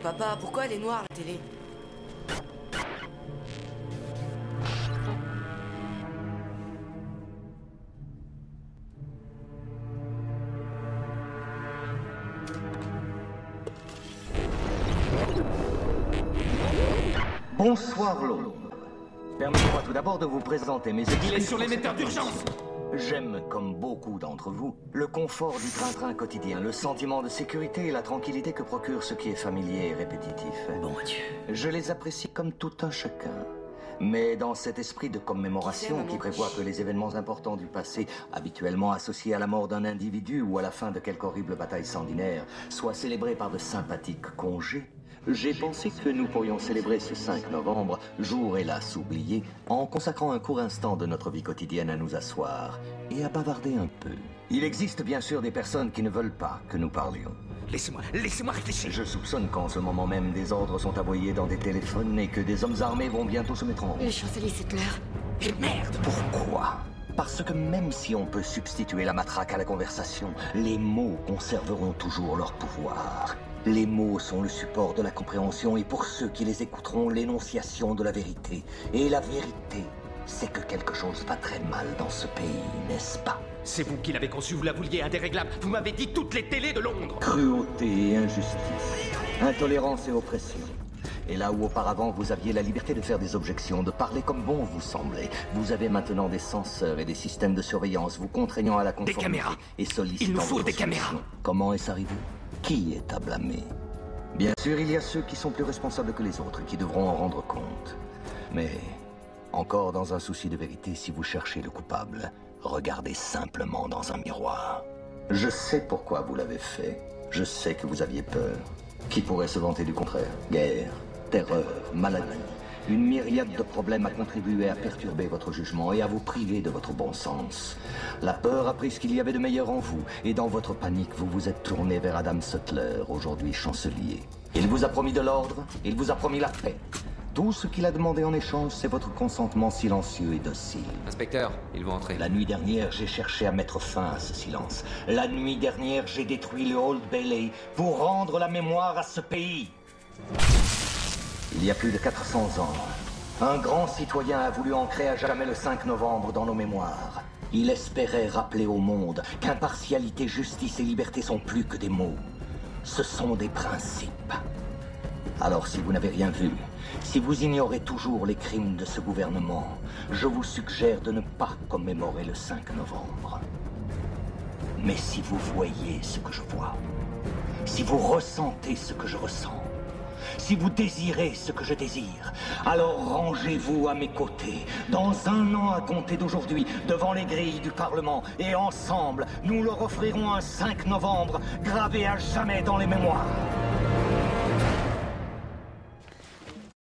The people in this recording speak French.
Papa, pourquoi elle est noire, la télé? Bonsoir, Londres. Permettez-moi tout d'abord de vous présenter mes excuses. Il est sur l'émetteur d'urgence! J'aime, comme beaucoup d'entre vous, le confort du train-train quotidien, le sentiment de sécurité et la tranquillité que procure ce qui est familier et répétitif. Bon Dieu. Je les apprécie comme tout un chacun. Mais dans cet esprit de commémoration qui prévoit que les événements importants du passé, habituellement associés à la mort d'un individu ou à la fin de quelque horrible bataille sanguinaire, soient célébrés par de sympathiques congés, j'ai pensé que nous pourrions célébrer ce 5 novembre, jour hélas oublié, en consacrant un court instant de notre vie quotidienne à nous asseoir et à bavarder un peu. Il existe bien sûr des personnes qui ne veulent pas que nous parlions. Laissez-moi réfléchir. Je soupçonne qu'en ce moment même, des ordres sont aboyés dans des téléphones et que des hommes armés vont bientôt se mettre en route. Le chancelier Settler. Merde. Pourquoi? Parce que même si on peut substituer la matraque à la conversation, les mots conserveront toujours leur pouvoir. Les mots sont le support de la compréhension et pour ceux qui les écouteront, l'énonciation de la vérité. Et la vérité, c'est que quelque chose va très mal dans ce pays, n'est-ce pas? C'est vous qui l'avez conçu, vous la vouliez indéréglable. Vous m'avez dit toutes les télés de Londres. Cruauté et injustice, intolérance et oppression. Et là où auparavant vous aviez la liberté de faire des objections, de parler comme bon vous semblait, vous avez maintenant des censeurs et des systèmes de surveillance vous contraignant à la conformité. Des caméras. Et sollicitant Il nous faut votre des solution. caméras. Comment est-ce arrivé? Qui est à blâmer? Bien sûr, il y a ceux qui sont plus responsables que les autres et qui devront en rendre compte. Mais, encore dans un souci de vérité, si vous cherchez le coupable, regardez simplement dans un miroir. Je sais pourquoi vous l'avez fait. Je sais que vous aviez peur. Qui pourrait se vanter du contraire? Guerre, terreur, maladie. Une myriade de problèmes a contribué à perturber votre jugement et à vous priver de votre bon sens. La peur a pris ce qu'il y avait de meilleur en vous, et dans votre panique, vous vous êtes tourné vers Adam Settler, aujourd'hui chancelier. Il vous a promis de l'ordre, il vous a promis la paix. Tout ce qu'il a demandé en échange, c'est votre consentement silencieux et docile. Inspecteur, ils vont entrer. La nuit dernière, j'ai cherché à mettre fin à ce silence. La nuit dernière, j'ai détruit le Old Bailey pour rendre la mémoire à ce pays. Il y a plus de 400 ans, un grand citoyen a voulu ancrer à jamais le 5 novembre dans nos mémoires. Il espérait rappeler au monde qu'impartialité, justice et liberté sont plus que des mots. Ce sont des principes. Alors si vous n'avez rien vu, si vous ignorez toujours les crimes de ce gouvernement, je vous suggère de ne pas commémorer le 5 novembre. Mais si vous voyez ce que je vois, si vous ressentez ce que je ressens, si vous désirez ce que je désire, alors rangez-vous à mes côtés, dans un an à compter d'aujourd'hui, devant les grilles du Parlement, et ensemble, nous leur offrirons un 5 novembre gravé à jamais dans les mémoires.